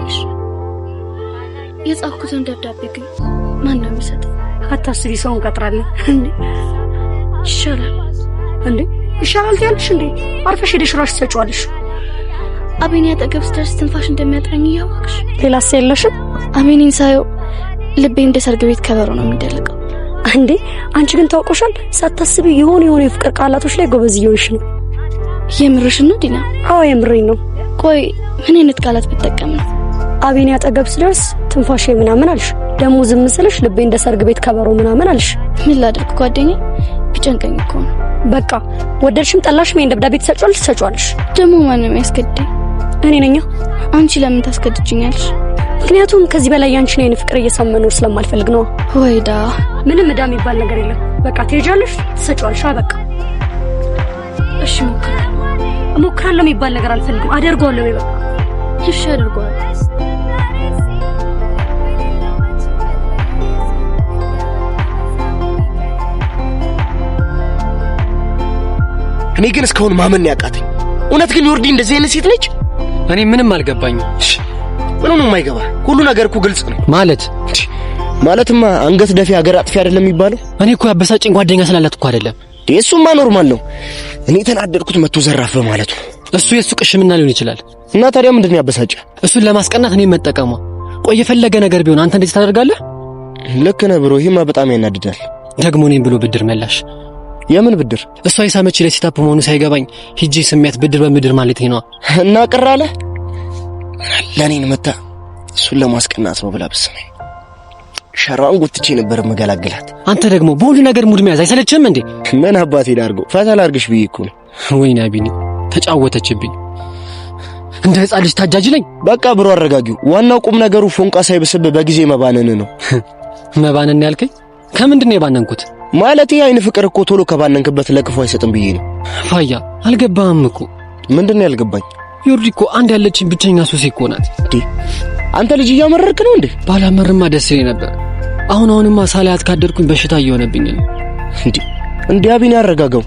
ነሽ? የጻፍኩትን ደብዳቤ ግን ማን ነው የሚሰጠው? አታስቢ፣ ሰውን ቀጥራለን እንዴ? ይሻላል እንዴ? ይሻላል ያልሽ እንዴ? አርፈሽ ሄደሽ ራስሽ ትሰጪዋለሽ። አቤኔ አጠገብ ስትደርስ ትንፋሽ እንደሚያጥረኝ እያወቅሽ ሌላስ የለሽም? አቤኔን ሳየው ልቤ እንደ ሰርግ ቤት ከበሮ ነው የሚደልቀው። እንዴ አንቺ ግን ታውቆሻል፣ ሳታስቢ የሆነ የፍቅር ቃላቶች ላይ ጎበዝ እየሆንሽ ነው። የምርሽን ነው ዲና? አዎ የምሬን ነው። ቆይ ምን አይነት ቃላት ብትጠቀም ነው? አቤኔ አጠገብ ስደርስ ትንፋሽ ምናምን አልሽ፣ ደሞ ዝም ስልሽ ልቤ እንደ ሰርግ ቤት ከበሮ ምናምን አልሽ። ምን ላድርግ ጓደኛዬ፣ ቢጨንቀኝ እኮ ነው። በቃ ወደድሽም ጠላሽም ይሄን ደብዳቤ ትሰጪዋለሽ። ደሞ ማንም ያስገድደኝ? እኔ ነኝ። አንቺ ለምን ታስገድጂኛለሽ? ምክንያቱም ከዚህ በላይ ያንቺን አይን ፍቅር እየሰመነው ስለማልፈልግ ነው። ወይዳ ምንም እዳ የሚባል ነገር የለም። በቃ ትሄጃለሽ፣ ትሰጪዋለሽ። በቃ እሺ እሞክራለሁ የሚባል ነገር አልፈልግም። አደርገዋለሁ። በቃ እሺ አደርገዋለሁ። እኔ ግን እስካሁን ማመን ያቃተኝ እውነት ግን ዮርዲ እንደዚህ አይነት ሴት ነች? እኔ ምንም አልገባኝም። ምንም የማይገባ ሁሉ ነገር እኮ ግልጽ ነው። ማለትማ አንገት ደፊ ሀገር አጥፊ አይደለም የሚባለው? እኔ እኮ ያበሳጨኝ ጓደኛ ስላላት እኮ አይደለም። እሱማ ኖርማል ነው። እኔ ተናደድኩት መጥቶ ዘራፍ በማለቱ። እሱ የሱ ቅሽምና ሊሆን ይችላል። እና ታዲያ ምንድነው ያበሳጨ? እሱን ለማስቀናት እኔ መጠቀሟ። ቆይ የፈለገ ነገር ቢሆን አንተ እንደዚህ ታደርጋለህ? ልክ ነህ ብሮ፣ ይሄማ በጣም ያናድዳል። ደግሞ እኔም ብሎ ብድር መላሽ። የምን ብድር? እሷ የሳመች ላይ ሲታፕ መሆኑ ሳይገባኝ ሂጂ ስሚያት ብድር በምድር ማለት ነው። እና ቅር አለ ለኔን መታ እሱን ለማስቀናት ነው ብላ በሰማኝ ሸራውን ጉትቼ ነበር መገላግላት። አንተ ደግሞ በሁሉ ነገር ሙድ መያዝ አይሰለችም እንዴ? ምን አባቴ ላድርገው? ፈታ ላድርግሽ ብዬ እኮ ነው። ወይኔ አቢኒ ተጫወተችብኝ። እንደ ሕፃን ልጅ ታጃጅለኝ። በቃ ብሮ አረጋጊው። ዋናው ቁም ነገሩ ፎንቃ ሳይብስብ በጊዜ መባነን ነው። መባነን ያልከኝ ከምንድን ነው የባነንኩት? ማለት አይን ፍቅር እኮ ቶሎ ከባነንክበት ለክፉ አይሰጥም ብዬ ነው። ፋያ አልገባህም እኮ። ምንድን ነው ያልገባኝ? ዮርዲ እኮ አንድ ያለችኝ ብቸኛ ሱሴ እኮ ናት። አንተ ልጅ እያመረርክ ነው እንዴ? ባላመርማ ደስ ይለኝ ነበር። አሁንማ ሳላያት ካደርኩኝ በሽታ እየሆነብኝ ነው። እንዴ አቢኒ አረጋጋው።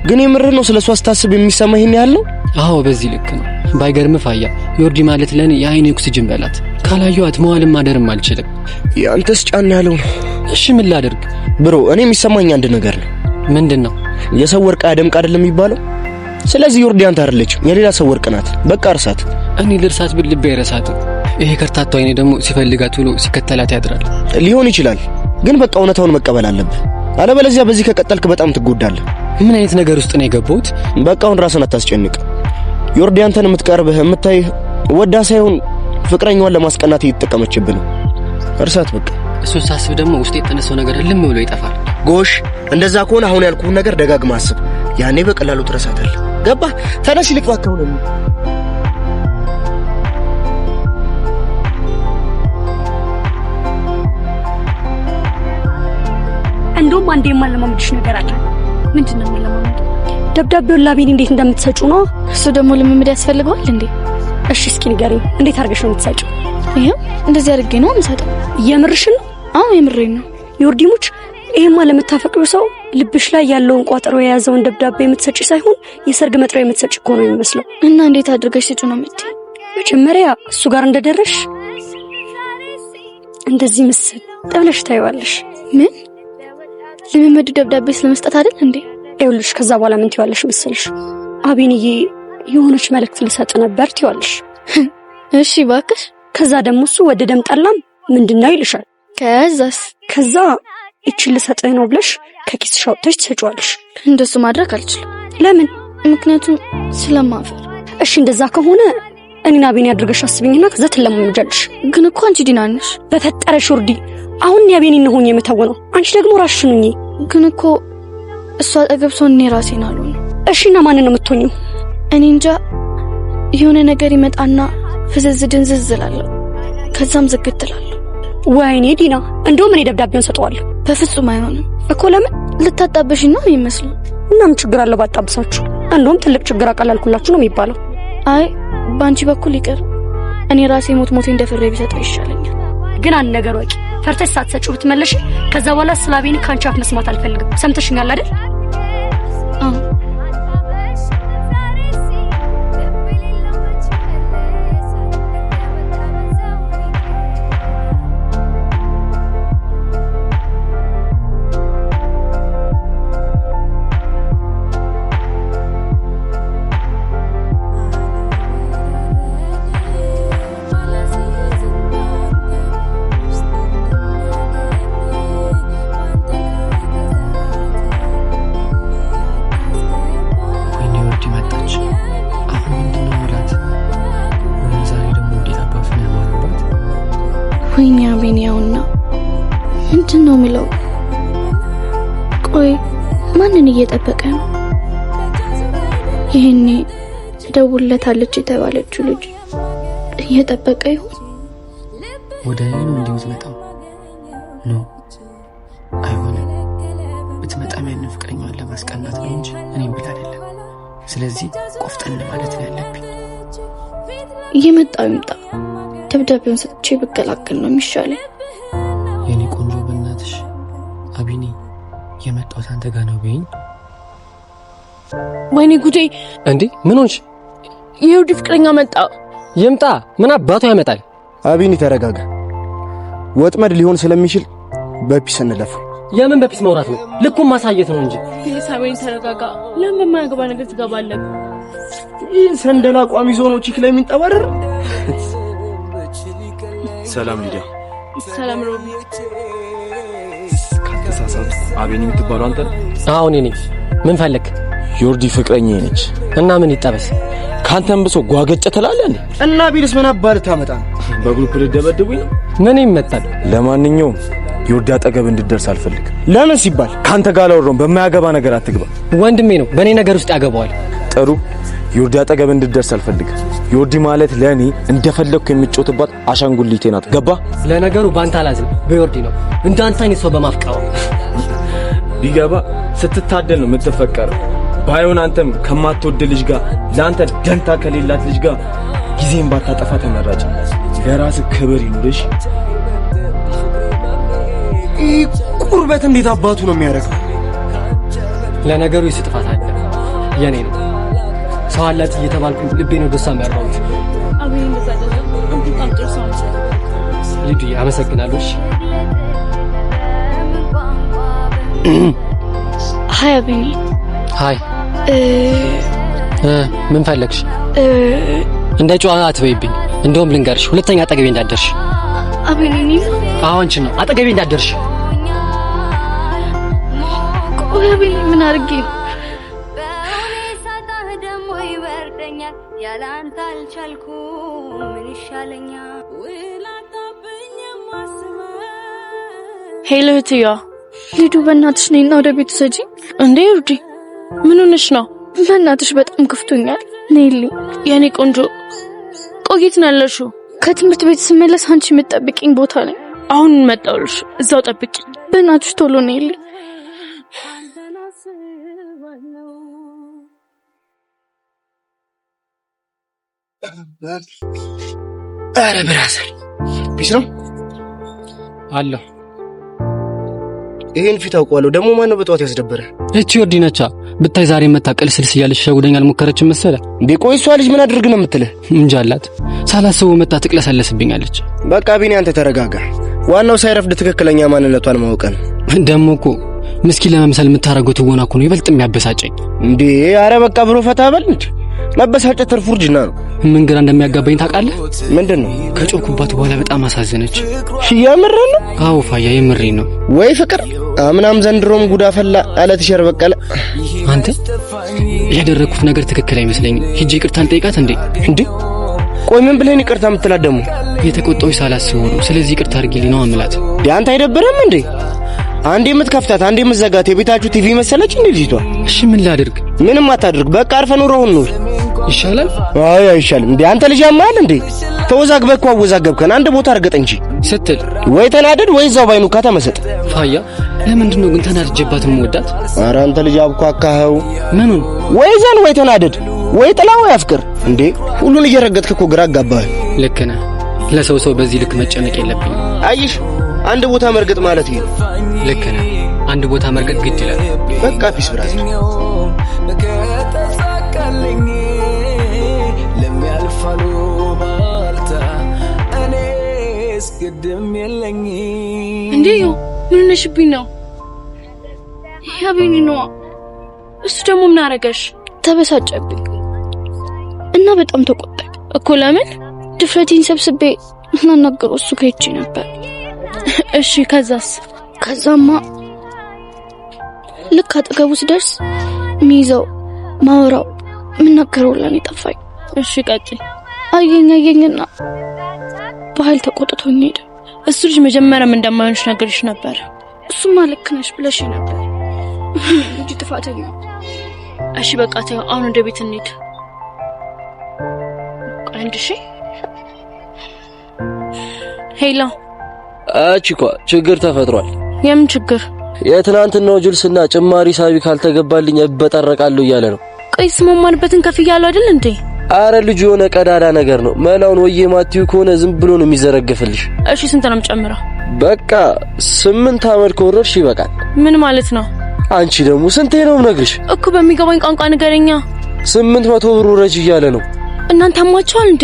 ግን የምር ነው ስለሷ ስታስብ የሚሰማህ ይሄን ያለው? አዎ በዚህ ልክ ነው። ባይገርም ፋያ ዮርዲ ማለት ለኔ የአይኔ ኦክሲጅን በላት። ካላየኋት መዋልም ማደርም አልችልም። ያንተስ ጫን ያለው ነው። እሺ ምን ላድርግ ብሮ? እኔ የሚሰማኝ አንድ ነገር ነው። ምንድነው? የሰው ወርቅ ያደምቅ አይደለም የሚባለው? ስለዚህ ዮርዲ አንተ አይደለችም፣ የሌላ ሰው ወርቅ ናት። በቃ እርሳት። እኔ ልርሳት ብል ልቤ አይረሳትም። ይሄ ከርታታ አይኔ ደግሞ ሲፈልጋት ብሎ ሲከተላት ያድራል። ሊሆን ይችላል፣ ግን በቃ እውነታውን መቀበል አለብህ። አለበለዚያ በዚህ ከቀጠልክ በጣም ትጎዳለህ። ምን አይነት ነገር ውስጥ ነው የገባሁት? በቃ አሁን ራስን አታስጨንቅ። ዮርዲ አንተን የምትቀርብህ የምታይህ ወዳ ሳይሆን ፍቅረኛዋን ለማስቀናት እየተጠቀመችብህ ነው። እርሳት በቃ። እሱን ሳስብ ደግሞ ውስጥ የተነሳው ነገር ልም ብሎ ይጠፋል። ጎሽ እንደዛ ከሆነ አሁን ያልኩህን ነገር ደጋግማ አስብ። ያኔ በቀላሉ ትረሳታለህ። ገባህ? ተነስ ይልቅ እባክህ። አሁን እንደውም አንዴ የማለማመድሽ ነገር አለ። ምንድነው የማለማመድ? ደብዳቤውን ላቢኒ እንዴት እንደምትሰጪው ነው። እሱ ደግሞ ልምምድ ያስፈልገዋል እንዴ? እሺ እስኪ ንገሪኝ፣ እንዴት አድርገሽ ነው የምትሰጪው? ይሄ እንደዚህ አድርጌ ነው የምሰጠው። የምርሽን ነው? አዎ የምሬን ነው። ዮርዲሙች ይሄማ ለምታፈቅሪው ሰው ልብሽ ላይ ያለውን ቋጠሮ የያዘውን ደብዳቤ የምትሰጪ ሳይሆን የሰርግ መጥሪያ የምትሰጪ እኮ ነው የሚመስለው። እና እንዴት አድርገሽ ስጪው ነው የምትይ? መጀመሪያ እሱ ጋር እንደደረሽ እንደዚህ ምስል ጠብለሽ ታይዋለሽ። ምን ልምምዱ ደብዳቤ ስለመስጠት አይደል እንዴ? ይኸውልሽ ከዛ በኋላ ምን ትይዋለሽ መሰልሽ? አቢኒዬ የሆነች መልእክት ልሰጥ ነበር ትይዋለሽ። እሺ እባክሽ። ከዛ ደግሞ እሱ ወደ ደም ጠላም ምንድነው ይልሻል። ከዛ እቺን ልሰጥህ ነው ብለሽ ከኪስሽ አውጥተሽ ትሰጪዋለሽ። እንደሱ ማድረግ አልችልም። ለምን? ምክንያቱም ስለማፈር። እሺ እንደዛ ከሆነ እኔና አቢኒ አድርገሽ አስብኝና ከዛ ትለማመጃለሽ። ግን እኮ አንቺ ዲና ነሽ። በፈጠረሽ ዮርዲ አሁን ያቢኒ ነው ሆኜ የምተወነው፣ አንቺ ደግሞ ራስሽን ሁኚ። ግን እኮ እሷ አጠገብ ሰው እኔ ራሴን አልሆነ። እሺና ማንን ነው የምትሆኚው? እኔ እንጃ። የሆነ ነገር ይመጣና ፍዝዝ ድንዝዝ እላለሁ፣ ከዛም ዝግት እላለሁ። ወይኔ ዲና፣ እንደውም እኔ ደብዳቤውን ሰጠዋለሁ። በፍጹም አይሆንም እኮ። ለምን? ልታጣበሽኝ ነው የሚመስለው። እና ምን ችግር አለው ባጣብሳችሁ? እንደውም ትልቅ ችግር አቀላልኩላችሁ ነው የሚባለው። አይ ባንቺ በኩል ይቀር፣ እኔ ራሴ ሞት እንደፈረ ቢሰጠው ይሻለኛል። ግን አንድ ነገር ወቂ፣ ፈርተሽ ሳትሰጪው ብትመለሽ ከዛ በኋላ ስላቢኒ ካንቺ አፍ መስማት አልፈልግም። ሰምተሽኛል አይደል? አዎ። ምንድነው የሚለው? ቆይ ማንን እየጠበቀ ነው? ይሄኔ ደውለታለች የተባለችው ልጅ እየጠበቀ ይሆን? ወደ እኔ ነው እንደምትመጣው ነው? አይሆንም። ብትመጣም ያን ፍቅረኛዋን ለማስቀናት ነው እንጂ እኔም ብላ አይደለም። ስለዚህ ቆፍጠን ማለት ነው ያለብኝ። እየመጣው ይምጣ። ደብዳቤውን ሰጥቼ ብገላገል ነው የሚሻለው። የኔ ቆንጆ በእናትሽ አቢኒ የመጣው አንተ ጋር ነው በይኝ። ወይኔ ጉዴ! እንዴ ምን ሆንሽ? የዮርዲ ፍቅረኛ መጣ። ይምጣ። ምን አባቱ ያመጣል? አቢኒ ተረጋጋ። ወጥመድ ሊሆን ስለሚችል በፒስ እንለፍ። የምን በፒስ መውራት ነው? ልኩን ማሳየት ነው እንጂ። ሳቤን ተረጋጋ። ለምን በማያገባ ነገር ትገባለህ? ይህ ሰንደል አቋም ይዞ ነው ቺክ ላይ የሚንጠባረር። ሰላም ሊዲያ። ሰላም ሮቢ። ከተሳሳት አቤኒ የምትባለው አንተ? አዎ እኔ ነኝ። ምን ፈለክ? ዮርዲ ፍቅረኛዬ ነች እና ምን ይጠበስ? ካንተም ብሶ ጓገጭ ትላለህ እንዴ? እና ቢልስ ምን አባል ታመጣ? በግሩፕ ልደበድቡኝ ነው? ምን ይመጣል? ለማንኛውም ዮርዲ አጠገብ እንድትደርስ አልፈልግም። ለምን ሲባል? ካንተ ጋር አላወራም። በማያገባ ነገር አትግባ። ወንድሜ ነው፣ በእኔ ነገር ውስጥ ያገባዋል። ጥሩ። ዮርዲ አጠገብ እንድትደርስ አልፈልግም። ዮርዲ ማለት ለኔ እንደፈለኩ የሚጮትባት አሻንጉሊቴ ናት። ገባ? ለነገሩ ባንተ አላዝንም፣ በዮርዲ ነው። እንዳንተ አይነት ሰው በማፍቀሩ ቢገባ ስትታደል ነው የምትፈቀረው። ባይሆን አንተም ከማትወድ ልጅ ጋር ለአንተ ደንታ ከሌላት ልጅ ጋር ጊዜን ባታጠፋ ተመራጭ። ለራስህ ክብር ይኑርሽ። ቁርበት እንዴት አባቱ ነው የሚያደርገው? ለነገሩ ይስጥፋት አለ የኔ ነው። ሰው አላት እየተባልኩ ልቤ ነው ደስ የሚያርባውት። አቤን እንደዛለ አንተ ታምጥር ሰው ልጅ አመሰግናለሁ። ሃይ አቢኒ። ሃይ ምን ፈለግሽ? እንደ ጨዋ አትበይብኝ። እንደውም ልንገርሽ፣ ሁለተኛ አጠገቤ እንዳትደርሽ። አቢኒ አሁንቺ ነው አጠገቤ እንዳትደርሽ። ቆይ አቢኒ ምን አድርጌ ነው? ያላንተ አልቻልኩም። ምን ይሻለኛል? ሄሎ እትያ ሊዱ በእናትሽ ነይና ወደ ቤት ሰጂ። እንዴ ዮርዲ ምን ሆነሽ ነው? በእናትሽ በጣም ከፍቶኛል። ነይልኝ የኔ ቆንጆ። ቆይት ነው ያለሽው? ከትምህርት ቤት ስመለስ አንቺ የምትጠብቂኝ ቦታ ላይ አሁን መጣሁልሽ። እዛው ጠብቂኝ በእናትሽ ቶሎ ነይልኝ። አረ ብራዘር ፒስ ነው አለሁ። ይሄን ፊት አውቀዋለሁ። ደግሞ ማን ነው በጠዋት ያስደበረ? እቺ ዮርዲ ነቻ። ብታይ ዛሬ መታቀል ስልስ ያለሽ ሸጉደኛ አልሞከረችም መሰለ እንዴ? ቆይ እሷ ልጅ ምን አድርግ ነው የምትልህ? እንጃላት ሳላስበው መታ ትቅለሰለስብኛለች። በቃ ቢኒ አንተ ተረጋጋ። ዋናው ሳይረፍድ ትክክለኛ ማንነቷን ማወቅ ነው። ደሞ እኮ ምስኪን ለመምሰል የምታረገው ትወና እኮ ነው ይበልጥ የሚያበሳጨኝ። እንዴ አረ በቃ ብሎ ፈታ በል እንጂ መበሳጨት ትርፉ እርጅና ነው። ምን ግራ እንደሚያጋባኝ ታውቃለህ? ምንድነው? ከጮኩባት በኋላ በጣም አሳዘነች። የምሬን ነው? አዎ ፋያ የምሬን ነው። ወይ ፍቅር አምናም ዘንድሮም ጉዳ ፈላ አለ ትሸር በቀለ። አንተ ያደረኩት ነገር ትክክል አይመስለኝም። ሂጂ ይቅርታ ልጠይቃት እንዴ? እንዴ ቆይ ምን ብለህ ይቅርታ የምትላት ደግሞ? የተቆጣው ሳላስበው ነው። ስለዚህ ይቅርታ አድርጊልኝ ነው አምላት። አንተ አይደብርም እንዴ? አንዴ የምትከፍታት አንዴ የምትዘጋት የቤታችሁ ቲቪ መሰለች እንዴ ልጅቷ? እሺ ምን ላድርግ? ምንም አታድርግ። በቃ አርፈ ኑሮውን ኑር። ይሻላል? አይ አይሻልም እንዴ? አንተ ልጅ ያማል እንዴ? ተወዛግበህ እኮ አወዛገብከን። አንድ ቦታ አርገጥ እንጂ ስትል ወይ ተናደድ ወይ እዛው ባይኑ ከተመሰጠ። ፋያ ለምንድን ነው ግን ተናድጄባት የምወዳት? ኧረ አንተ ልጅ አብኳካኸው። ምኑን? ወይ ዘን ወይ ተናደድ ወይ ጥላ ወይ አፍቅር እንዴ? ሁሉን እየረገጥክ እኮ ግራ አጋባህ። ልክ ነህ። ለሰው በዚህ ልክ መጨነቅ የለብኝም። አይሽ አንድ ቦታ መርገጥ ማለት ይሄ ነው። ልክ ነህ። አንድ ቦታ መርገጥ ግድ ይላል። በቃ ፒስ ብራዘር። እንዴ ምን ነሽብኝ ነው? ያቢኒ ነው። እሱ ደግሞ ምን አረጋሽ? ተበሳጨብኝ እና በጣም ተቆጣኝ እኮ። ለምን? ድፍረቴን ሰብስቤ እናናገረው እሱ ከይቼ ነበር። እሺ ከዛስ? ከዛማ ልክ አጠገቡ ስደርስ ሚይዘው ማወራው ምናገረው ለኔ ጠፋኝ። እሺ ቀጥይ። አየኝና በኃይል ተቆጥቶኝ ሄደ። እሱ ልጅ መጀመሪያም እንደማይሆንሽ ነገርሽ ነበር። እሱማ ልክ ነሽ ብለሽ ነበር። ልጅ ጥፋተኛ። እሺ በቃ ተይው፣ አሁን ወደ ቤት እንሂድ። አንድሺ ሄሎ። አቺኳ ችግር ተፈጥሯል። የምን ችግር? የትናንትናው ጁልስና ጭማሪ ሳቢ ካልተገባልኝ እበጠረቃለሁ እያለ ነው። ቆይ ስሞማንበትን ከፍ እያለው አይደል እንዴ? አረ ልጅ የሆነ ቀዳዳ ነገር ነው። መላውን ወዬ ማቲው ከሆነ ዝም ብሎ ነው የሚዘረግፍልሽ። እሺ ስንት ነው የምጨምረው? በቃ 8 አመት ከወረድሽ ይበቃል። ምን ማለት ነው? አንቺ ደግሞ ስንቴ ነው የምነግርሽ? እኮ በሚገባኝ ቋንቋ ንገረኛ። 800 ብር ወረጅ እያለ ነው። እናንተ አሟቸዋል እንዴ?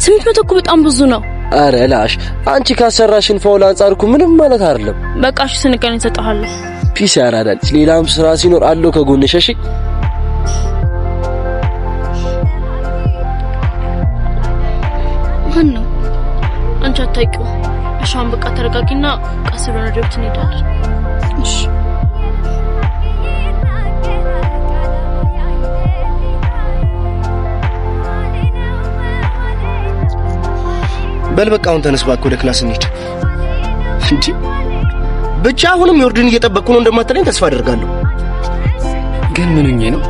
800 እኮ በጣም ብዙ ነው። አረ ላሽ አንቺ ካሰራሽን ፋውል አንጻርኩ ምንም ማለት አይደለም። በቃ እሺ ስንገናኝ እሰጥሃለሁ። ፒስ ያራዳል። ሌላም ስራ ሲኖር አለው ከጎንሽ። እሺ ማን ነው? አንቺ አታውቂው። እሺ አሁን በቃ ተረጋጊና ቀስ ብለን ወደ ቤት እንሄዳለን። እሺ በል በቃ አሁን ተነስ እባክህ ወደ ክላስ እንሂድ። እንዴ ብቻ አሁንም ዮርድን እየጠበቅኩ ነው እንደማትለኝ ተስፋ አደርጋለሁ። ግን ምን ሆኜ ነው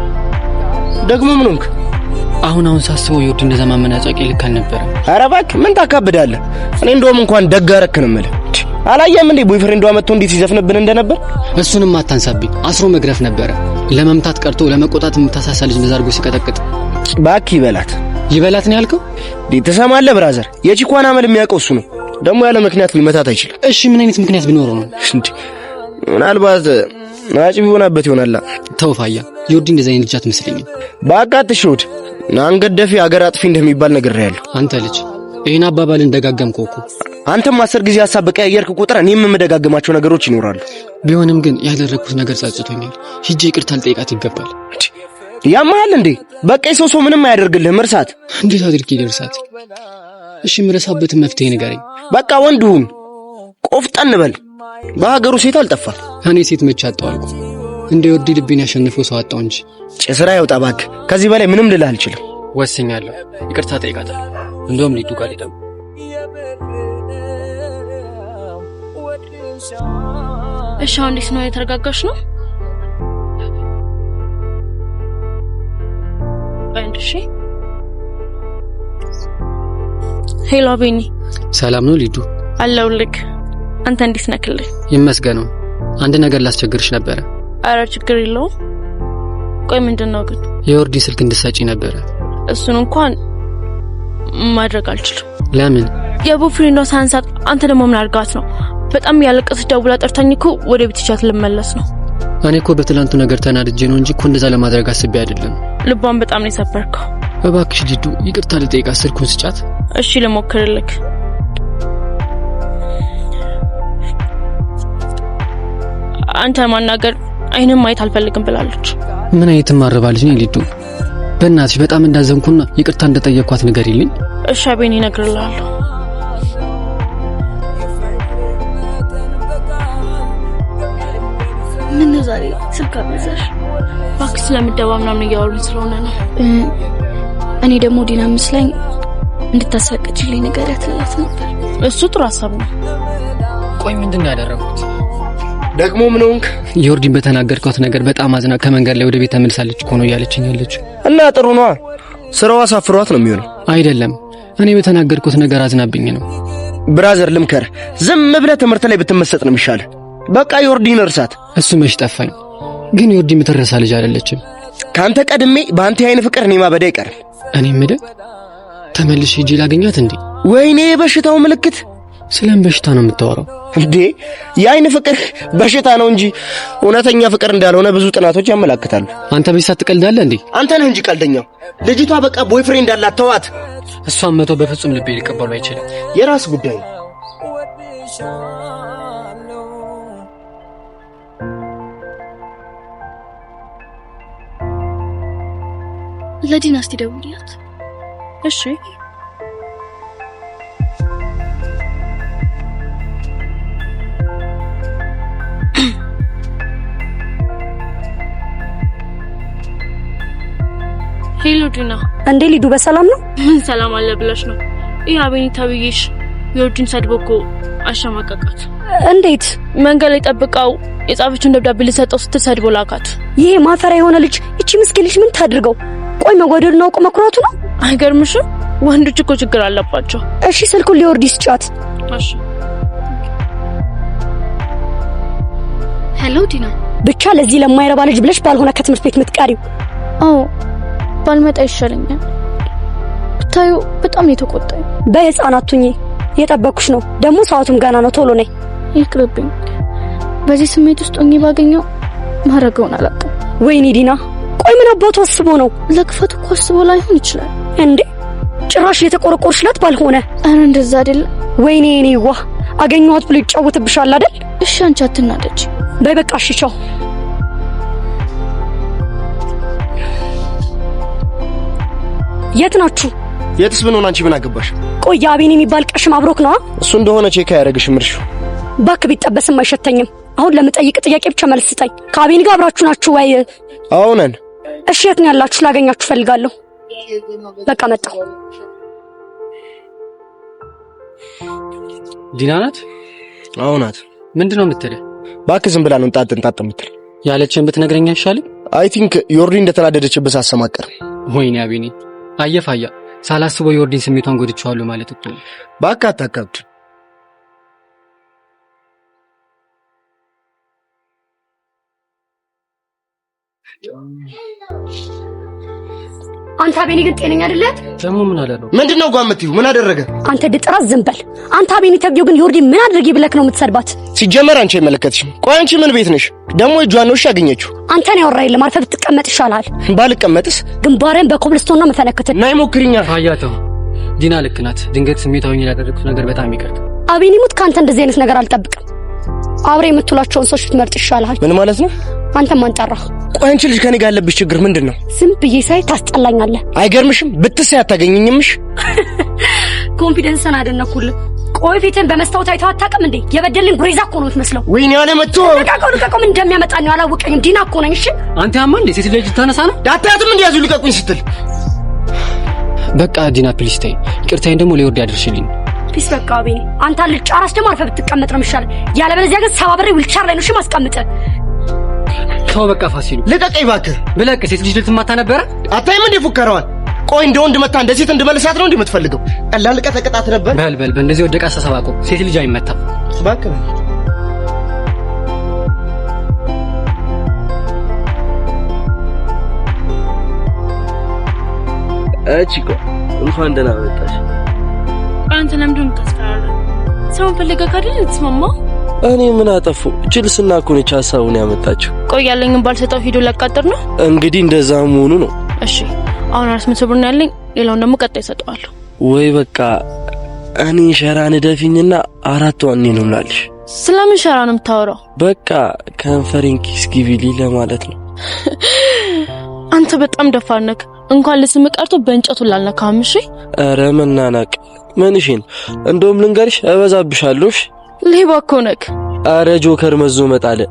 ደግሞ? ምን ሆንክ? አሁን ሳስበው ዮርድ እንደዛ ማመናጫቂ ልክ አልነበረም። ኧረ እባክህ ምን ታካብዳለህ? እኔ እንደውም እንኳን ደግ አደረክ ነው የምልህ። አላየህም እንዴ ቦይፍሬንዷ መጥቶ እንዴት ሲዘፍንብን እንደነበር? እሱንም አታንሳብኝ። አስሮ መግረፍ ነበረ። ለመምታት ቀርቶ ለመቆጣት የምታሳሳ ልጅ መዛርጎ ሲቀጠቅጥ እባክህ ይበላት ነው ያልከው? ትሰማለህ ብራዘር፣ የቺኳን አመል የሚያውቀው እሱ ነው። ደግሞ ያለ ምክንያት ሊመታት አይችልም። እሺ ምን አይነት ምክንያት ቢኖረው ነው? ምናልባት ናጭ ቢሆንበት ይሆናል። ተውፋያ ዮርዲ እንደዛ አይነት ልጅ አትመስለኝም። በአቃት ሽውድ አንገት ደፊ አገር አጥፊ እንደሚባል ነገር ያለው አንተ ልጅ ይሄን አባባልን ደጋገምከው እኮ። አንተም 10 ጊዜ ሐሳብ በቀያየርክ ቁጥር እኔም የምደጋግማቸው ነገሮች ይኖራሉ። ቢሆንም ግን ያደረኩት ነገር ጸጽቶኛል። ሂጄ ይቅርታ ልጠይቃት ይገባል። ያማል እንዴ? በቃ ሰው ምንም አያደርግልህም። እርሳት። እንዴት አድርጌ ልርሳት? እሺ ምረሳበትን መፍትሄ ንገረኝ። በቃ ወንዱን ቆፍጠን በል። በሀገሩ ሴት አልጠፋ። እኔ ሴት መቼ አጣሁ አልኩ። እንደ ዮርዲ ልቤን ያሸነፈው ሰው አጣሁ እንጂ። ጭስራ ያውጣ እባክህ። ከዚህ በላይ ምንም ልልህ አልችልም። ወስኛለሁ። ይቅርታ ጠይቃታለሁ። እንደውም ሊዱ ጋር ሊደው እሺ አሁን እንዴት ነው? የተረጋጋሽ ነው? አንድሺ ሄሎ ቤኒ። ሰላም ነው ሊዱ? አለሁልህ። አንተ እንዴት ነክልህ? ይመስገነው። አንድ ነገር ላስቸግርሽ ነበረ። አረ ችግር የለውም። ቆይ ምንድነው ግን? የዮርዲ ስልክ እንድትሰጪ ነበረ። እሱን እንኳን ማድረግ አልችልም። ለምን? የቦፍሬንዷ ሳንሳት አንተ ደግሞ ምን አርጋት ነው? በጣም ያለቀሰች ደውላ ጠርታኝ እኮ ወደ ቤት ይቻት ልመለስ ነው። እኔ እኮ በትላንቱ ነገር ተናድጄ ነው እንጂ እኮ እንደዛ ለማድረግ አስቤ አይደለም። ልቧን በጣም ነው የሰበርከው። እባክሽ ሊዱ ይቅርታ ልጠይቃት፣ ስልኩን ስጫት። እሺ ልሞክርልክ። አንተ ማናገር አይንም ማየት አልፈልግም ብላለች። ምን አይነት ማረባልሽ ነው ሊዱ? በእናትሽ በጣም እንዳዘንኩና ይቅርታ እንደጠየቅኳት ንገሪልኝ። እሺ አቤኔ እነግርልሃለሁ። ምን ዛሬ ስልክ አበዛሽ? እባክሽ ስለምደባ ምናምን እያወሩኝ ስለሆነ ነው። እኔ ደግሞ ዲና መስላኝ እንድታስፈቅጂልኝ ነገር ያትላት ነበር። እሱ ጥሩ ሐሳብ ነው። ቆይ ምንድነው ያደረኩት? ደግሞ ምን ሆንክ? ዮርዲን በተናገርኳት ነገር በጣም አዝና ከመንገድ ላይ ወደ ቤት ተመልሳለች እኮ ነው ያለችኝ ያለች። እና ጥሩ ነው። ስራዋ አሳፍሯት ነው የሚሆነው። አይደለም እኔ በተናገርኩት ነገር አዝናብኝ ነው። ብራዘር ልምከር፣ ዝም ብለህ ትምህርት ላይ ብትመሰጥ ነው የሚሻለው። በቃ ዮርዲን እርሳት። እሱ መች ጠፋኝ። ግን ዮርዲ የምትረሳ ልጅ አይደለችም። ካንተ ቀድሜ በአንተ የዓይን ፍቅር እኔ ማበዳ አይቀርም። እኔ ምደ ተመልሼ ሂጄ ላገኛት እንዴ? ወይኔ በሽታው ምልክት። ስለምን በሽታ ነው የምታወራው እንዴ? የዓይን ፍቅር በሽታ ነው እንጂ እውነተኛ ፍቅር እንዳልሆነ ብዙ ጥናቶች ያመለክታሉ። አንተ በዚህ ትቀልዳለህ እንዴ? አንተ ነህ እንጂ ቀልደኛው። ልጅቷ በቃ ቦይፍሬንድ እንዳላት ተዋት። እሷን መቶ በፍጹም ልቤ ሊቀበሉ አይችልም። የራስ ጉዳይ ነው። ለዲና እስቲ ደውልላት። እሺ ሄሎ ዲና። እንዴ ሊዱ በሰላም ነው? ምን ሰላም አለ ብለሽ ነው? ይሄ አቤኔ ተብዬሽ ዮርዲን ሰድቦኮ አሸማቀቃት። እንዴት? መንገድ ላይ ጠብቃው የጻፈችውን ደብዳቤ ልሰጠው ስትሰድቦ ላካት። ይሄ ማፈሪያ የሆነ ልጅ እቺ ምስኪን ልጅ ምን ታድርገው? ቆይ መጓደድ ነው መኩራቱ ነው? አይገርምሽም? ወንዶች እኮ ችግር አለባቸው። እሺ ስልኩን ሊወርድ ይስጫት። እሺ ሄሎ ዲና። ብቻ ለዚህ ለማይረባ ልጅ ብለሽ ባልሆነ ከትምህርት ቤት ምትቀሪው? አዎ ባልመጣ ይሻለኛል። ብታዩ በጣም የተቆጣኝ። በህፃናት ሁኚ። የጠበኩሽ ነው። ደግሞ ሰዓቱም ገና ነው። ቶሎ ነይ። ይቅርብኝ። በዚህ ስሜት ውስጥ ሆኜ ባገኘው ማረገውን አላውቅም። ወይኔ ዲና፣ ቆይ ምን አባቱ አስቦ ነው? ለክፈቱ እኮ አስቦ ላይሆን ይችላል እንዴ? ጭራሽ የተቆረቆርሽላት ባልሆነ። አረ እንደዛ አይደለም። ወይኔ እኔ ዋ አገኘኋት ብሎ ይጫወትብሻል አይደል? እሺ አንቺ አትናደጂ። በይ በቃ እሺ ቻው። የት ናችሁ? የትስ ብንሆን አንቺ ምን አገባሽ? ቆይ አቤኔ የሚባል ቀሽም አብሮክ ነው? እሱ እንደሆነ ቼክ አያደርግሽም እርሹ። ባክ ቢጠበስም አይሸተኝም። አሁን ለምጠይቅ ጥያቄ ብቻ መልስ ስጠኝ። ከአቤኔ ጋር አብራችሁ ናችሁ ወይ? አዎ ነን። እሺ የት ነው ያላችሁ? ላገኛችሁ ፈልጋለሁ። በቃ መጣሁ። ዲና ናት? አዎ ናት። ምንድነው የምትለው? ባክ ዝም ብላ ነው ጣጥ የምትል። ያለችን ብትነግረኝ አይሻልም? አይ ቲንክ ዮርዲ እንደተናደደችበት አሰማቀር። ወይኔ አቤኔ አየፋያ ሳላስበው ዮርዲን ስሜቷን ጎድቻለሁ ማለት እኮ። ባክ አታካብድ። አንተ አቤኔ ግን ጤነኛ አይደለ? ደግሞ ምን አደረገው? ምንድነው ጓምትዩ? ምን አደረገ? አንተ ድጥራት ዝም በል። አንተ አቤኔ ተብየው ግን ዮርዲ ምን አድርጌ ብለክ ነው የምትሰድባት? ሲጀመር አንቺ አይመለከትሽም። ቆይ አንቺ ምን ቤት ነሽ? ደግሞ እጇን ነው ያገኘችው። አንተን ያወራ የለም። አርፈህ ብትቀመጥ ይሻላል። ባልቀመጥስ? ግንባሬን በኮብልስቶን ነው መፈነክተን። ናይ ሞክሪኛ። አያተው ዲና ልክ ናት። ድንገት ስሜታዊ ያደረኩት ነገር በጣም ይቅርታ። አቤኔ ሙት ካንተ እንደዚህ አይነት ነገር አልጠብቅም። አብሬ የምትሏቸውን ሰዎች ብትመርጥ ይሻላል። ምን ማለት ነው? አንተም አንጠራህ። ቆይ አንቺ ልጅ ከኔ ጋር ያለብሽ ችግር ምንድነው? ዝም ብዬ ሳይ ታስጠላኛለህ። አይገርምሽም? ብትሳይ አታገኘኝምሽ። ኮንፊደንስን አደነኩልህ። ቆይ ፊትን በመስታወት አይተው አታውቅም እንዴ? የበደልን ጉሬዛ እኮ ነው የምትመስለው። ወይኔ ያለ መጥቶ ልቀቀው እንደሚያመጣኝ አላወቀኝም። ዲና እኮ ነኝ። እሺ አንተ ያማ እንዴ ሴት ልጅ ታነሳ ነው? ዳታያቱም እንዲያዙ ልቀቁኝ ስትል በቃ ዲና ፕሊስ ተይ። ይቅርታዬን ደግሞ ለዮርዲ አድርሽልኝ። ፒስ በቃ አቤኔ አንተ ልጫራስ ደግሞ አርፈህ ብትቀመጥ ነው የሚሻለው። ያለበለዚያ ግን ሰባብሬ ዊልቸር ላይ ነው እሺ ማስቀምጥ። ተው በቃ ፋሲሉ ልቀቀኝ እባክህ። ብለቅ ሴት ልጅ ልትማታ ነበረ? አታይም እንዴ ፉከራዋን? ቆይ እንደ ወንድ መታ እንደ ሴት እንድመልሳት ነው እንዴ የምትፈልገው? ቀላል ቀጠቀጣት ነበር። በል በእንደዚህ ወደቃ አስተሳባቆ ሴት ልጅ አይመታም። እባክህ እቺኮ እንኳን ደህና መጣሽ። አንተ ለምንድን ነው ተስፈራራ? ሰውን ፈልገህ አይደል ልትስማማ? እኔ ምን አጠፉ? ጅልስና እኮ ነች ሐሳቡን ያመጣችው። ቆይ ያለኝን ባልሰጠው ሂዶ ለቃጥር ነው? እንግዲህ እንደዛ መሆኑ ነው። እሺ አሁን 400 ብር ነው ያለኝ። ሌላውን ደግሞ ቀጣይ እሰጠዋለሁ። ወይ በቃ እኔ ሸራን ደፊኝና 4 ዋኔ ነው ላልሽ። ስለምን ሸራ ነው የምታወራው? በቃ ከንፈሬን ኪስ ግቢሊ ለማለት ነው። አንተ በጣም ደፋር ነህ። እንኳን ለስም ቀርቶ በእንጨቱ ላልነካም። እሺ ኧረ መናናቅ ምንሽን? እንደውም ልንገርሽ እበዛብሻለሁ። ሌባ እኮ ነህ። ኧረ ጆከር መዞ መጣለ።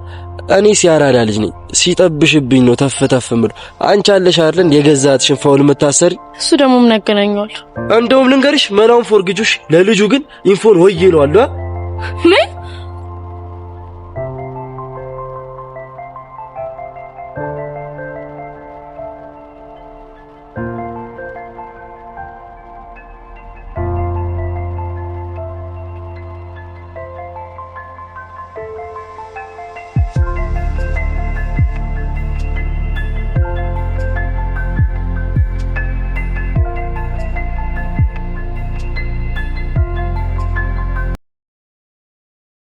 እኔ ሲያራዳ ልጅ ነኝ። ሲጠብሽብኝ ነው ተፈተፍ ምር። አንቺ አለሽ አይደል የገዛትሽን ፋውል መታሰሪ። እሱ ደግሞ ምን ያገናኘዋል? እንደውም ልንገርሽ መላውን ፎርግጁሽ። ለልጁ ግን ኢንፎን ወይ ይለዋል። ምን